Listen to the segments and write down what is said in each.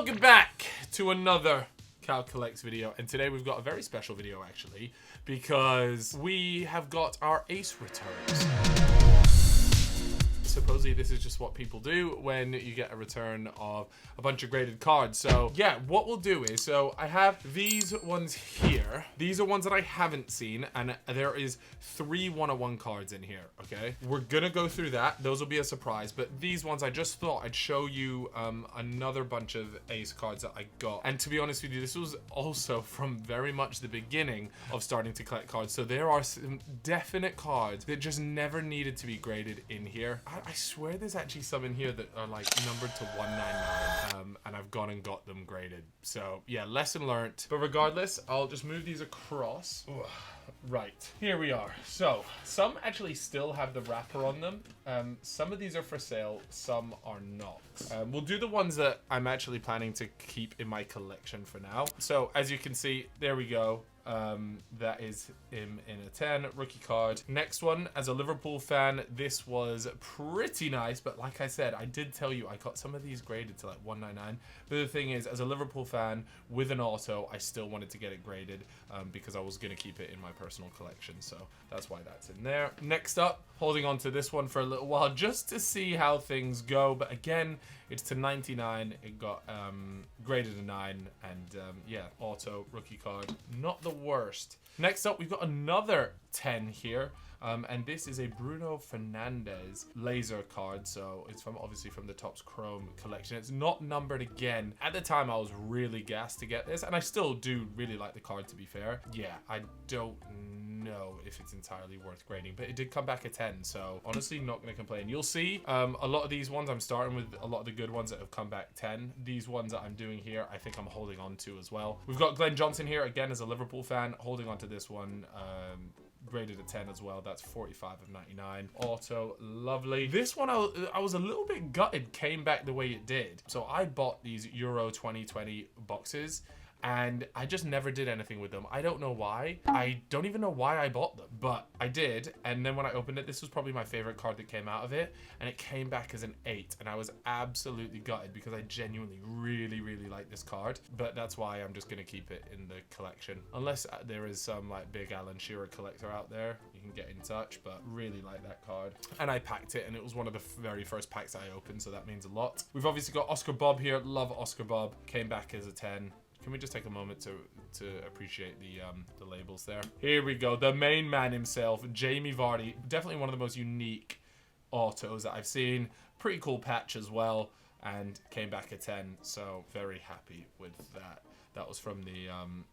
Welcome back to another Cal Collects video, and today we've got a very special video actually, because we have got our ace returns. Supposedly this is just what people do when you get a return of a bunch of graded cards. So yeah, what we'll do is, so I have these ones here. These are ones that I haven't seen, and there is 3 101 cards in here, okay? We're gonna go through that. Those will be a surprise, but these ones I just thought I'd show you another bunch of ace cards that I got. And to be honest with you, this was also from very much the beginning of starting to collect cards. So there are some definite cards that just never needed to be graded in here. I swear there's actually some in here that are like numbered to 199, and I've gone and got them graded. So yeah, lesson learned. But regardless, I'll just move these across. Ugh. Right, here we are. So some actually still have the wrapper on them. Some of these are for sale, some are not. We'll do the ones that I'm actually planning to keep in my collection for now. So as you can see, there we go. That is him in a 10 rookie card. Next one, as a Liverpool fan, this was pretty nice, but like I said, I did tell you I got some of these graded to like 199. But the thing is, as a Liverpool fan with an auto, I still wanted to get it graded because I was gonna keep it in my personal collection, so that's why that's in there. Next up, holding on to this one for a little while just to see how things go, but again, it's to 99. It got graded a 9, and yeah, auto rookie card, not the worst. Next up, we've got another 10 here, and this is a Bruno Fernandes laser card. So it's obviously from the Topps Chrome collection. It's not numbered again. At the time, I was really gassed to get this, and I still do really like the card, to be fair. Yeah, I don't know if it's entirely worth grading, but it did come back a 10, so honestly not gonna complain. You'll see a lot of these ones, I'm starting with a lot of the good ones that have come back 10. These ones that I'm doing here, I think I'm holding on to as well. We've got Glenn Johnson here again as a Liverpool fan, holding on to this one, graded a 10 as well. That's 45 of 99. Auto, lovely. This one I was a little bit gutted came back the way it did. So I bought these Euro 2020 boxes, and I just never did anything with them. I don't know why. I don't even know why I bought them, but I did. And then when I opened it, this was probably my favorite card that came out of it, and it came back as an 8, and I was absolutely gutted because I genuinely really like this card. But that's why I'm just gonna keep it in the collection, unless there is some like big Alan Shearer collector out there. You can get in touch, but really like that card. And I packed it, and it was one of the very first packs I opened, so that means a lot. We've obviously got Oscar Bob here. Love Oscar Bob. Came back as a 10. Can we just take a moment to appreciate the labels there? Here we go. The main man himself, Jamie Vardy. Definitely one of the most unique autos that I've seen. Pretty cool patch as well, and came back a 10. So very happy with that. That was from the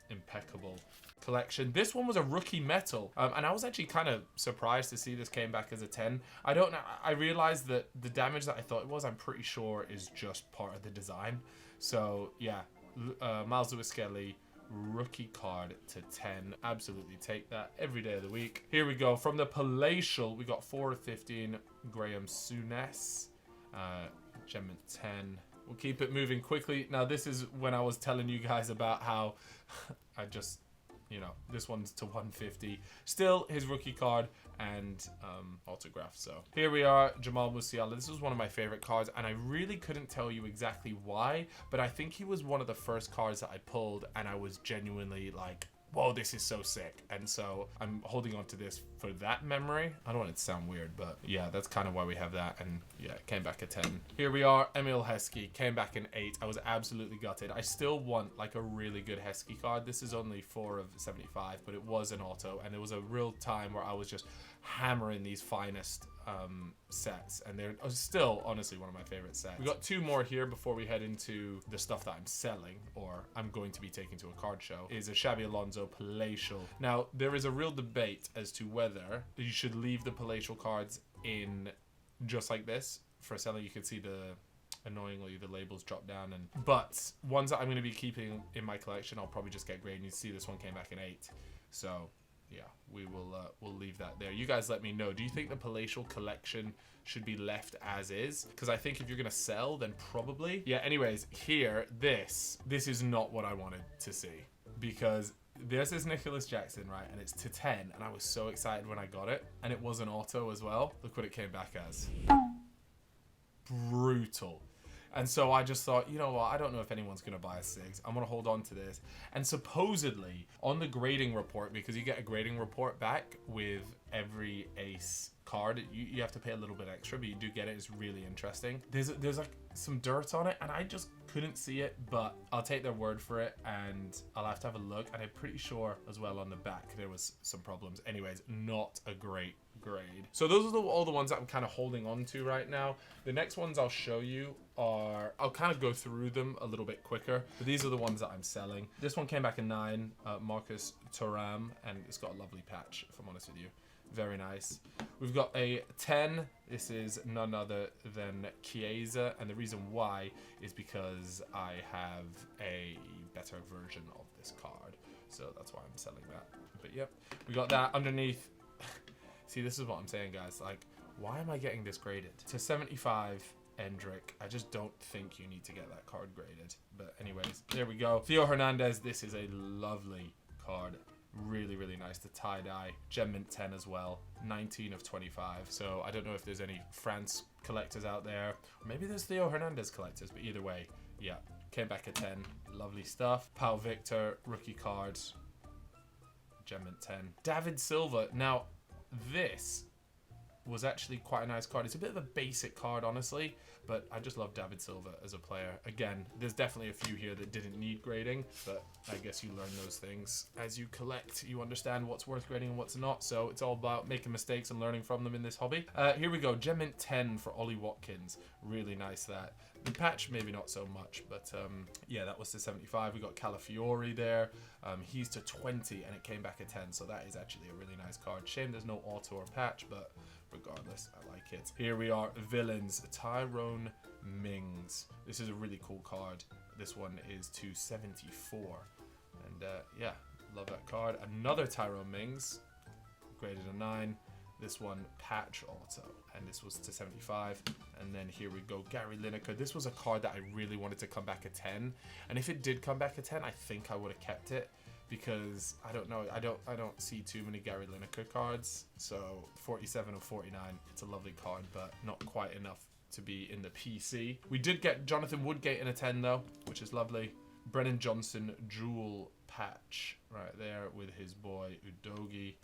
Impeccable collection. This one was a rookie metal, and I was actually kind of surprised to see this came back as a 10. I don't know. I realized that the damage that I thought it was, I'm pretty sure, is just part of the design. So yeah. Miles Lewis Skelly rookie card to 10. Absolutely take that every day of the week. Here we go. From the Palatial, we got 4 of 15 Graham Souness, gem at 10. We'll keep it moving quickly. Now this is when I was telling you guys about how I just, you know, this one's to 150. Still his rookie card and autograph. So here we are, Jamal Musiala. This was one of my favorite cards, and I really couldn't tell you exactly why, but I think he was one of the first cards that I pulled, and I was genuinely like, whoa, this is so sick. And so I'm holding on to this for that memory. I don't want it to sound weird, but yeah, that's kind of why we have that. And yeah, it came back a 10. Here we are, Emil Heskey, came back an 8. I was absolutely gutted. I still want like a really good Heskey card. This is only 4 of 75, but it was an auto, and it was a real time where I was just hammering these finest sets, and they're still honestly one of my favorite sets. We got 2 more here before we head into the stuff that I'm selling, or I'm going to be taking to a card show. Is a Xabi Alonso Palatial. Now there is a real debate as to whether you should leave the Palatial cards in just like this for selling. You can see annoyingly the labels drop down, but ones that I'm going to be keeping in my collection, I'll probably just get graded. You see this one came back an 8, so yeah, we'll leave that there. You guys let me know. Do you think the Palatial collection should be left as is? Because I think if you're gonna sell, then probably. Yeah, anyways, here, this is not what I wanted to see, because this is Nicholas Jackson, right? And it's to 10, and I was so excited when I got it, and it was an auto as well. Look what it came back as. Brutal. And so I just thought, you know what, I don't know if anyone's going to buy a 6. I'm going to hold on to this. And supposedly, on the grading report, because you get a grading report back with every ace card, you have to pay a little bit extra, but you do get it. It's really interesting. There's like some dirt on it, and I just couldn't see it, but I'll take their word for it, and I'll have to have a look. And I'm pretty sure as well on the back there was some problems. Anyways, not a great grade. So those are all the ones that I'm kind of holding on to right now. The next ones I'll show you are, I'll kind of go through them a little bit quicker, but these are the ones that I'm selling. This one came back in 9, Marcus Thuram, and it's got a lovely patch, if I'm honest with you. Very nice. We've got a 10. This is none other than Chiesa, and the reason why is because I have a better version of this card, so that's why I'm selling that. But yep, we got that underneath. See, this is what I'm saying, guys. Like, why am I getting this graded? To 75, Endrick. I just don't think you need to get that card graded. But anyways, there we go. Theo Hernandez. This is a lovely card. Really, really nice. The tie-dye. Gem Mint 10 as well. 19 of 25. So I don't know if there's any France collectors out there. Or maybe there's Theo Hernandez collectors. But either way, yeah. Came back at 10. Lovely stuff. Pau Victor. Rookie card. Gem Mint 10. David Silva. Now, this was actually quite a nice card. It's a bit of a basic card, honestly, but I just love David Silva as a player. Again, there's definitely a few here that didn't need grading, but I guess you learn those things as you collect. You understand what's worth grading and what's not, so it's all about making mistakes and learning from them in this hobby. Here we go. Gem Mint 10 for Ollie Watkins. Really nice that. The patch, maybe not so much, but yeah, that was to 75. We got Calafiori there. He's to 20, and it came back at 10, so that is actually a really nice card. Shame there's no auto or patch, but regardless, I like it. Here we are, villains. Tyrone Mings. This is a really cool card. This one is to 74, and yeah, love that card. Another Tyrone Mings, graded a 9. This one, patch auto, and this was to 75. And then here we go, Gary Lineker. This was a card that I really wanted to come back at 10, and if it did come back at 10, I think I would have kept it, because I don't know, I don't see too many Gary Lineker cards. So 47 of 49, it's a lovely card, but not quite enough to be in the PC. We did get Jonathan Woodgate in a 10 though, which is lovely. Brennan Johnson jewel patch right there with his boy Udogie.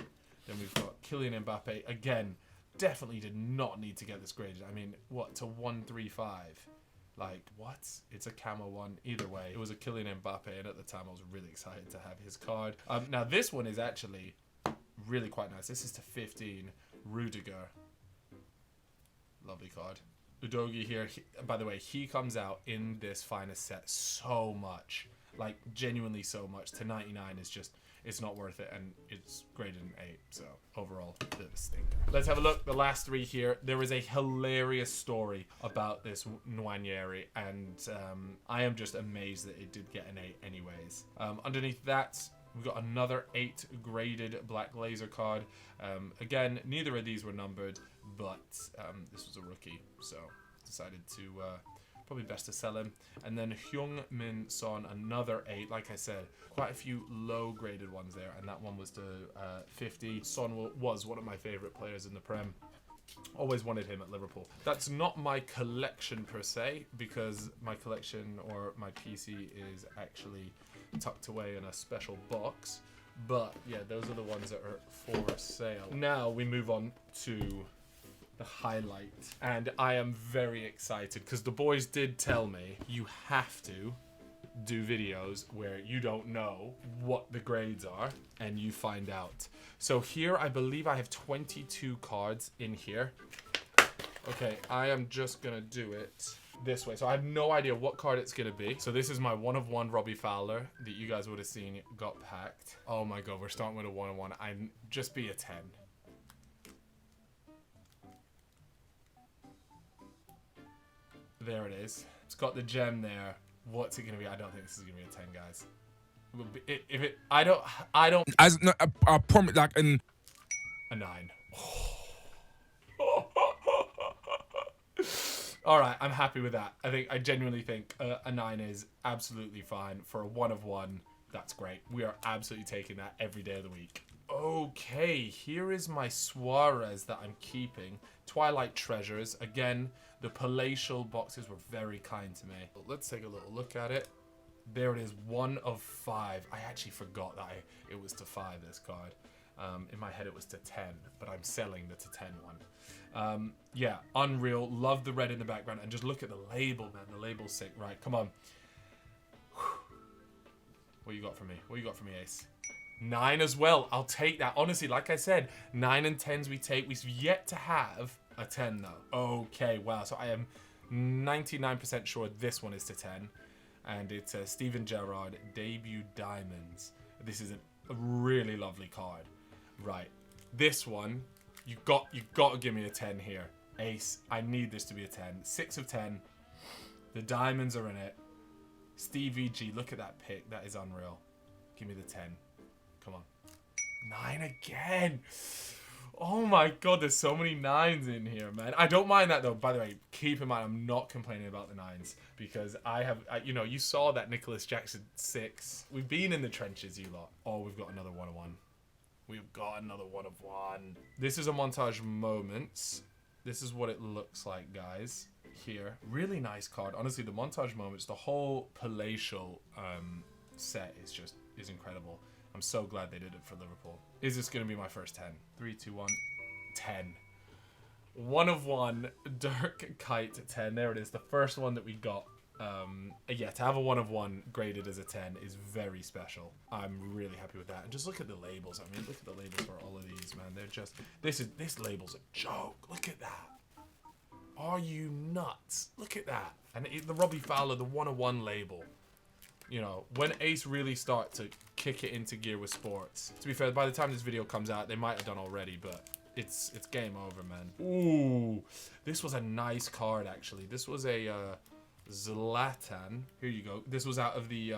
Then we've got Kylian Mbappe. Again, definitely did not need to get this graded. I mean, what, to 135? Like, what? It's a camo one. Either way, it was a Kylian Mbappe, and at the time I was really excited to have his card. Now, this one is actually really quite nice. This is to 15. Rudiger. Lovely card. Udogie here. By the way, he comes out in this finest set so much. Like, genuinely so much. To 99 is just... it's not worth it, and it's graded an 8, so overall, a bit of a stinker. Let's have a look. The last 3 here. There is a hilarious story about this Nwaneri, and I am just amazed that it did get an 8 anyways. Underneath that, we've got another 8 graded black laser card. Again, neither of these were numbered, but this was a rookie, so decided to... probably best to sell him. And then Hyung Min Son, another 8. Like I said, quite a few low graded ones there, and that one was to 50. Son was one of my favorite players in the Prem. Always wanted him at Liverpool. That's not my collection per se, because my collection or my PC is actually tucked away in a special box. But yeah, those are the ones that are for sale. Now we move on to the highlight, and I am very excited because the boys did tell me you have to do videos where you don't know what the grades are and you find out. So here I believe I have 22 cards in here. Okay, I am just gonna do it this way, so I have no idea what card it's gonna be. So this is my 1/1 Robbie Fowler that you guys would have seen got packed. Oh my god, we're starting with a 1/1. I'm just be a 10. There it is. It's got the gem there. What's it gonna be? I don't think this is gonna be a 10, guys. If it, I don't. As no, I promise, like a 9. All right, I'm happy with that. I genuinely think a 9 is absolutely fine for a 1/1. That's great. We are absolutely taking that every day of the week. Okay, here is my Suarez that I'm keeping. Twilight Treasures. Again, the Palatial boxes were very kind to me. Let's take a little look at it. There it is, 1 of 5. I actually forgot that it was to 5, this card. In my head it was to 10, but I'm selling the to 10 one. Yeah, unreal. Love the red in the background. And just look at the label, man. The label's sick. Right, come on. What you got for me? What you got for me, Ace? 9 as well. I'll take that. Honestly, like I said, 9 and 10s we take. We've yet to have a 10, though. Okay, wow. So I am 99% sure this one is to 10. And it's Steven Gerrard Debut Diamonds. This is a really lovely card. Right. This one, you got to give me a 10 here. Ace, I need this to be a 10. 6 of 10. The diamonds are in it. Stevie G, look at that pick. That is unreal. Give me the 10. Come on. 9 again. Oh my god, there's so many 9s in here, man. I don't mind that, though. By the way, keep in mind, I'm not complaining about the 9s. Because you know, you saw that Nicholas Jackson 6. We've been in the trenches, you lot. Oh, we've got another 1 of 1. We've got another 1 of 1. This is a montage moments. This is what it looks like, guys. Here. Really nice card. Honestly, the montage moments, the whole Palatial set is incredible. I'm so glad they did it for Liverpool. Is this going to be my first 10? 3, 2, 1. 10. 1 of 1. Dirk Kite 10. There it is. The first one that we got. Yeah, to have a 1 of 1 graded as a 10 is very special. I'm really happy with that. And just look at the labels. I mean, look at the labels for all of these, man. They're just... This label's a joke. Look at that. Are you nuts? Look at that. And the Robbie Fowler, the 1 of 1 label. You know, when Ace really start to kick it into gear with sports. To be fair, by the time this video comes out, they might have done already, but it's game over, man. Ooh, this was a nice card, actually. This was a Zlatan. Here you go. This was out of the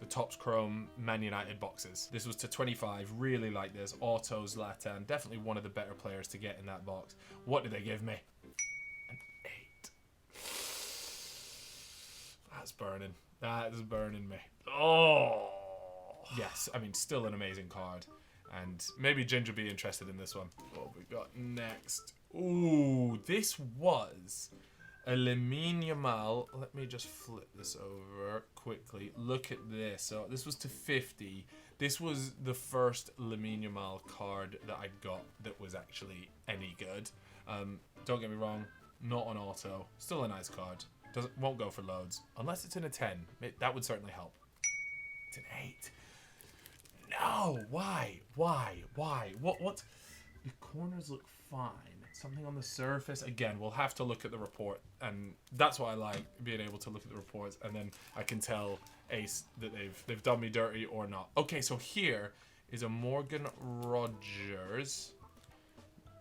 Topps Chrome Man United boxes. This was to 25. Really like this. Auto Zlatan. Definitely one of the better players to get in that box. What did they give me? An 8. That's burning. That is burning me. Oh! Yes, I mean, still an amazing card. And maybe Ginger will be interested in this one. What we got next? Ooh, this was a Lamine Yamal. Let me just flip this over quickly. Look at this. So this was to 50. This was the first Lamine Yamal card that I got that was actually any good. Don't get me wrong, not on auto. Still a nice card. Won't go for loads. Unless it's in a 10. That would certainly help. It's an 8. No! Why? What? The corners look fine. Something on the surface. Again, we'll have to look at the report. And that's what I like, being able to look at the reports. And then I can tell Ace that they've done me dirty or not. Okay, so here is a Morgan Rogers.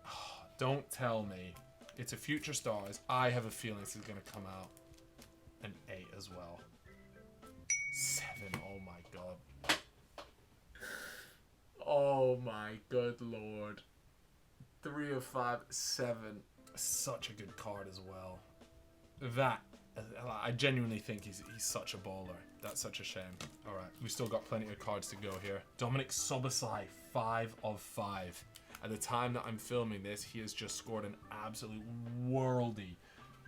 Oh, don't tell me. It's a Future Stars. I have a feeling this is going to come out an 8 as well. 7. Oh my god. Oh my good lord. 3 of 5. 7. Such a good card as well. That, I genuinely think he's such a baller. That's such a shame. Alright, we've still got plenty of cards to go here. Dominic Szoboszlai, 5 of 5. At the time that I'm filming this, he has just scored an absolute worldy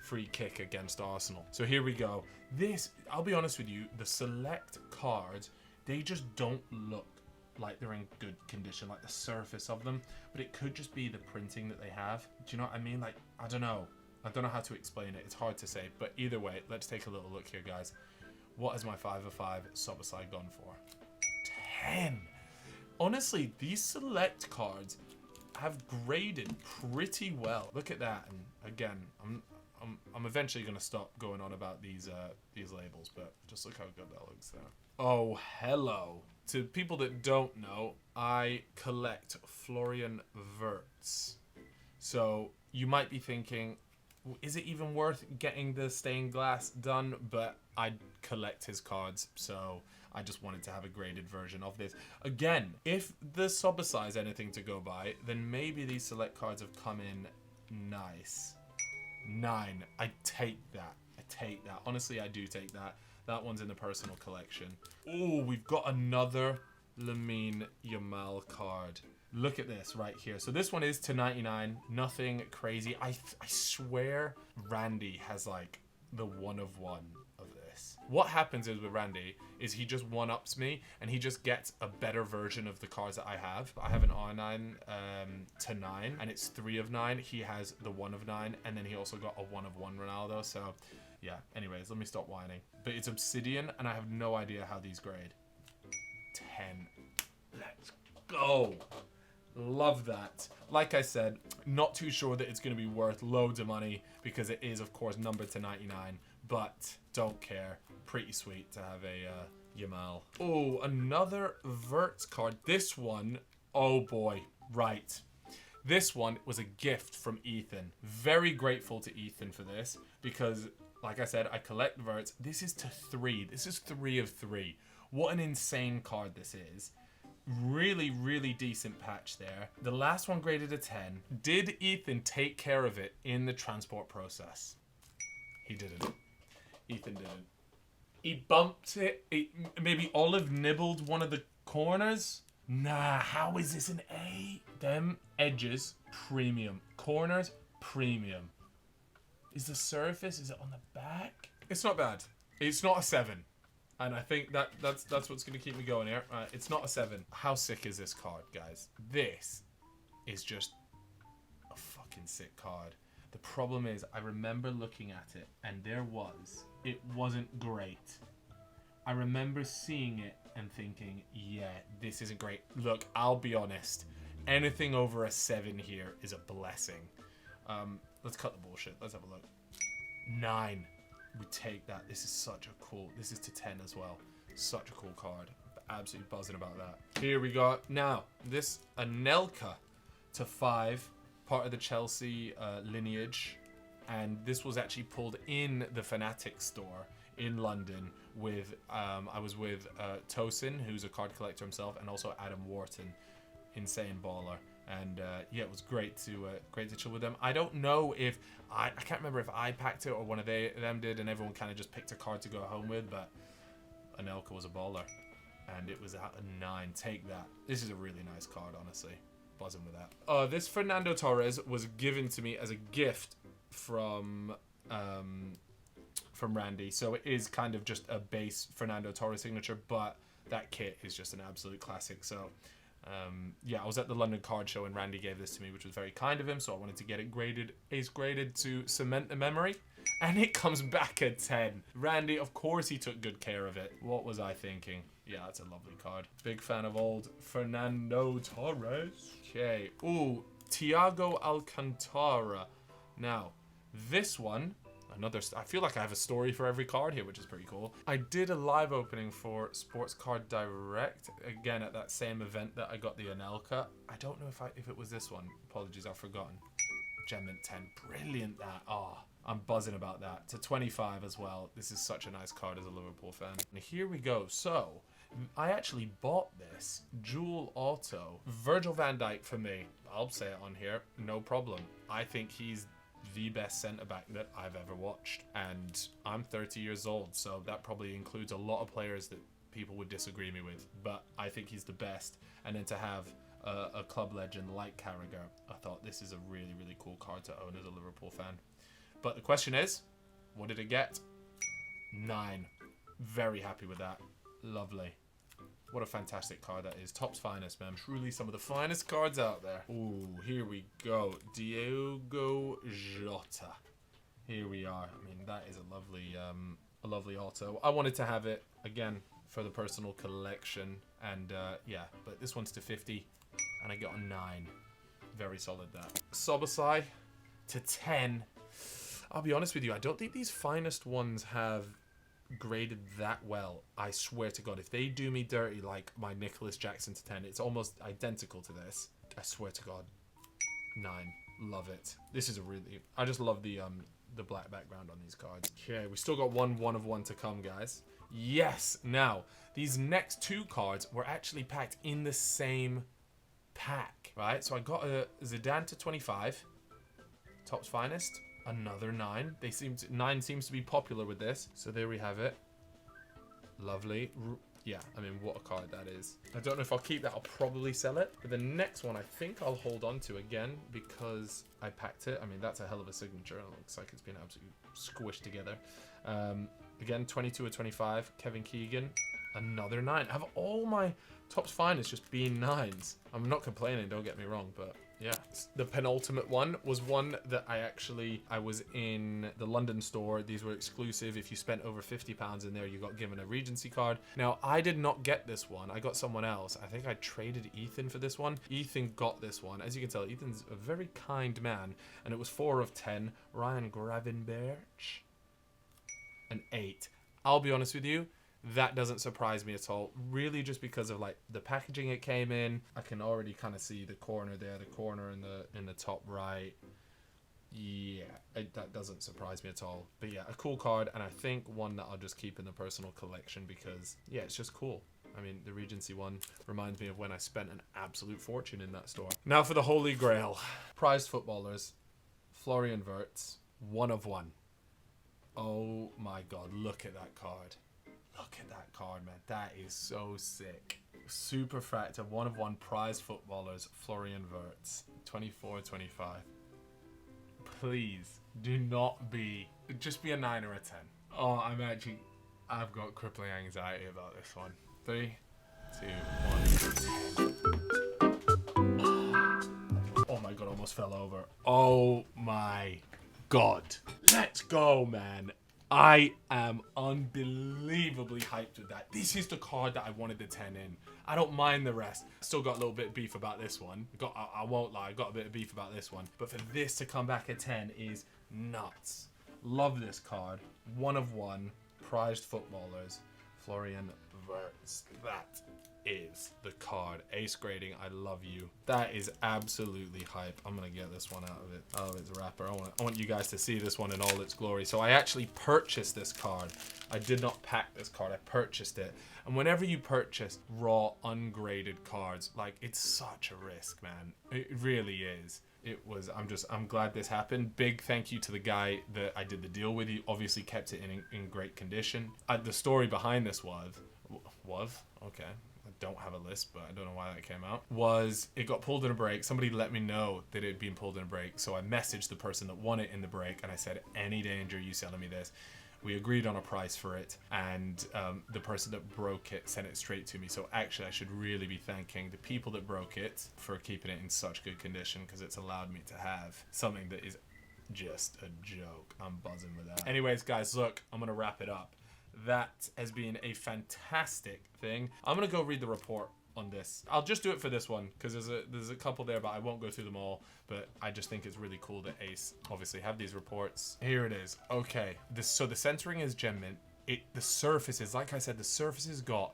free kick against Arsenal. So here we go. This, I'll be honest with you, the select cards, they just don't look like they're in good condition, like the surface of them. But it could just be the printing that they have. Do you know what I mean? Like, I don't know. I don't know how to explain it. It's hard to say. But either way, let's take a little look here, guys. What has my 5 of 5 Szoboszlai gone for? 10. Honestly, these select cards have graded pretty well. Look at that. And again, I'm eventually going to stop going on about these labels, but just look how good that looks there. Oh, hello. To people that don't know, I collect Florian Wirtz. So you might be thinking, is it even worth getting the stained glass done? But I collect his cards, so I just wanted to have a graded version of this. Again, if the Szoboszlai is anything to go by, then maybe these select cards have come in nice. 9. I take that. I take that. Honestly, I do take that. That one's in the personal collection. Oh, we've got another Lamine Yamal card. Look at this right here. So this one is to 99. Nothing crazy. I swear Randy has like the 1 of 1 of this. What happens is with Randy is he just 1-ups me and he just gets a better version of the cards that I have. I have an R9 to 9 and it's 3 of 9. He has the 1 of 9 and then he also got a 1 of 1 Ronaldo. So yeah, anyways, let me stop whining. But it's Obsidian and I have no idea how these grade. 10. Let's go. Love that. Like I said, not too sure that it's going to be worth loads of money because it is, of course, numbered to 99. But don't care. Pretty sweet to have a Yamal. Oh, another Wirtz card. This one, oh boy, right. This one was a gift from Ethan. Very grateful to Ethan for this because, like I said, I collect Wirtz. This is to 3. This is 3 of 3. What an insane card this is. Really, really decent patch there. The last one graded a 10. Did Ethan take care of it in the transport process? He didn't. Ethan didn't. He bumped it. Maybe Olive nibbled one of the corners. Nah, how is this an A? Them edges, premium. Corners, premium. Is the surface, is it on the back? It's not bad. It's not a 7. And I think that's what's going to keep me going here. It's not a 7. How sick is this card, guys? This is just a fucking sick card. The problem is, I remember looking at it, and it wasn't great. I remember seeing it and thinking, yeah, this isn't great. Look, I'll be honest. Anything over a 7 here is a blessing. Let's cut the bullshit. Let's have a look. 9. We take that. This is such a cool. This is to 10 as well. Such a cool card. Absolutely buzzing about that. Here we got now this Anelka to 5, part of the Chelsea lineage, and this was actually pulled in the Fnatic store in London with I was with Tosin, who's a card collector himself, and also Adam Wharton, insane baller. And yeah, it was great to chill with them. I don't know if I can't remember if I packed it or one of them did, and everyone kind of just picked a card to go home with. But Anelka was a baller, and it was at a 9. Take that. This is a really nice card, honestly. Buzzing with that. This Fernando Torres was given to me as a gift from Randy, so it is kind of just a base Fernando Torres signature, but that kit is just an absolute classic. So. Yeah, I was at the London card show and Randy gave this to me, which was very kind of him, so I wanted to get it graded, ace graded, to cement the memory, and it comes back at 10. Randy, of course he took good care of it. What was I thinking? Yeah, that's a lovely card. Big fan of old Fernando Torres. Okay. Ooh, Thiago Alcantara. Now, this one, I feel like I have a story for every card here, which is pretty cool. I did a live opening for Sports Card Direct, again at that same event that I got the Anelka. I don't know if it was this one. Apologies, I've forgotten. Gem Mint 10, brilliant that. Oh, I'm buzzing about that. To 25 as well. This is such a nice card as a Liverpool fan. And here we go. So, I actually bought this Jewel Auto. Virgil van Dijk for me. I'll say it on here, no problem. I think he's the best centre-back that I've ever watched, and I'm 30 years old, so that probably includes a lot of players that people would disagree me with, but I think he's the best. And then to have a club legend like Carragher, I thought this is a really, really cool card to own as a Liverpool fan. But the question is, what did it get? 9. Very happy with that. Lovely. What a fantastic card that is. Top's finest, man. Truly some of the finest cards out there. Ooh, here we go. Diogo Jota. Here we are. I mean, that is a lovely auto. I wanted to have it, again, for the personal collection. And, yeah, but this one's to 50. And I got a 9. Very solid, that. Sobosai to 10. I'll be honest with you. I don't think these finest ones have graded that well. I swear to God, if they do me dirty like my Nicholas Jackson to 10, it's almost identical to this. I swear to God. 9. Love it. This is a really, I just love the black background on these cards. Okay, we still got one of one to come, guys. Yes. Now, these next 2 cards were actually packed in the same pack, right? So I got a Zidane to 25, Top's finest. Another 9. 9 seems to be popular with this. So there we have it. Lovely. yeah, I mean, what a card that is. I don't know if I'll keep that. I'll probably sell it. But the next one, I think I'll hold on to again because I packed it. I mean, that's a hell of a signature. It looks like it's been absolutely squished together. Again, 22 or 25, Kevin Keegan. Another 9. I have all my Topps finest just being 9s. I'm not complaining, don't get me wrong, but yeah. The penultimate one was one that I was in the London store. These were exclusive. If you spent over £50 in there, you got given a Regency card. Now, I did not get this one. I got someone else. I think I traded Ethan for this one. Ethan got this one. As you can tell, Ethan's a very kind man, and it was 4 of 10. Ryan Gravenberch, an 8. I'll be honest with you, that doesn't surprise me at all, really, just because of like the packaging it came in. I can already kind of see the corner there, the corner in the top right. Yeah, that doesn't surprise me at all. But yeah, a cool card, and I think one that I'll just keep in the personal collection because yeah, it's just cool. I mean, the Regency one reminds me of when I spent an absolute fortune in that store. Now for the Holy Grail. Prized footballers, Florian Wirtz, 1 of 1. Oh my god, look at that card. Look at that card, man. That is so sick. Superfractor, 1 of 1 prized footballers, Florian Wirtz, 24-25. Please do not be, just be a 9 or a 10. Oh, I've got crippling anxiety about this one. 3, 2, 1. Oh my god, almost fell over. Oh my god. Let's go, man. I am unbelievably hyped with that. This is the card that I wanted the 10 in. I don't mind the rest. Still got a little bit of beef about this one. I won't lie, I got a bit of beef about this one. But for this to come back at 10 is nuts. Love this card. 1 of 1, prized footballers, Florian Wirtz. That is the card. Ace grading, I love you. That is absolutely hype. I'm gonna get this one out of its wrapper. I want you guys to see this one in all its glory. So I actually purchased this card. I did not pack this card, I purchased it. And whenever you purchase raw ungraded cards, like, it's such a risk, man. It really is. I'm glad this happened. Big thank you to the guy that I did the deal with. He obviously kept it in great condition. The story behind this was okay, I don't have a list, but I don't know why that came out, was it got pulled in a break. Somebody let me know that it had been pulled in a break, so I messaged the person that won it in the break, and I said, any danger you selling me this? We agreed on a price for it, and the person that broke it sent it straight to me. So actually, I should really be thanking the people that broke it for keeping it in such good condition, because it's allowed me to have something that is just a joke. I'm buzzing with that. Anyways, guys, look, I'm gonna wrap it up. That has been a fantastic thing. I'm gonna go read the report on this. I'll just do it for this one because there's a couple there, but I won't go through them all. But I just think it's really cool that Ace obviously have these reports. Here it is. Okay, so the centering is gem mint. The surfaces, like I said, the surfaces got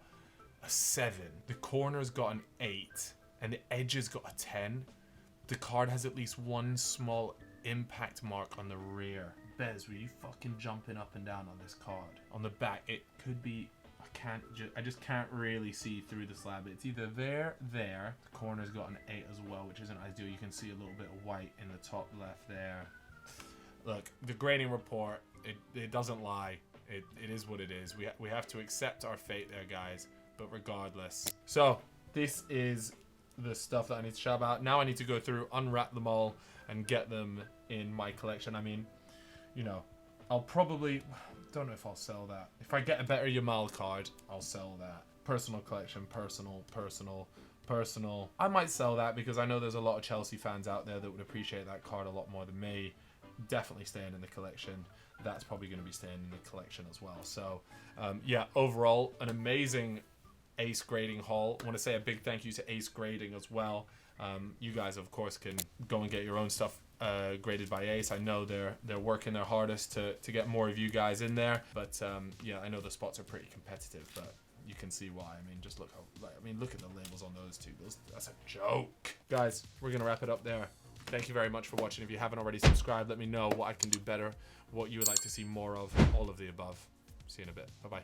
a 7. The corners got an 8, and the edges got a 10. The card has at least one small impact mark on the rear. Bez, were you fucking jumping up and down on this card? On the back, it could be, I just can't really see through the slab. It's either there. The corner's got an 8 as well, which isn't ideal. You can see a little bit of white in the top left there. Look, the grading report, it doesn't lie. It is what it is. We have to accept our fate there, guys. But regardless. So, this is the stuff that I need to shout about. Now I need to go through, unwrap them all, and get them in my collection. I mean, you know, I'll probably, don't know if I'll sell that. If I get a better Yamal card, I'll sell that. Personal collection, personal. I might sell that because I know there's a lot of Chelsea fans out there that would appreciate that card a lot more than me. Definitely staying in the collection. That's probably going to be staying in the collection as well. So, yeah, overall, an amazing Ace grading haul. I want to say a big thank you to Ace Grading as well. You guys, of course, can go and get your own stuff graded by Ace. I know they're working their hardest to get more of you guys in there, but yeah, I know the spots are pretty competitive, but you can see why. I mean, just look look at the labels on those two. That's a joke. Guys, we're gonna wrap it up there. Thank you very much for watching. If you haven't already subscribed, let me know what I can do better, what you would like to see more of, all of the above. See you in a bit. Bye bye.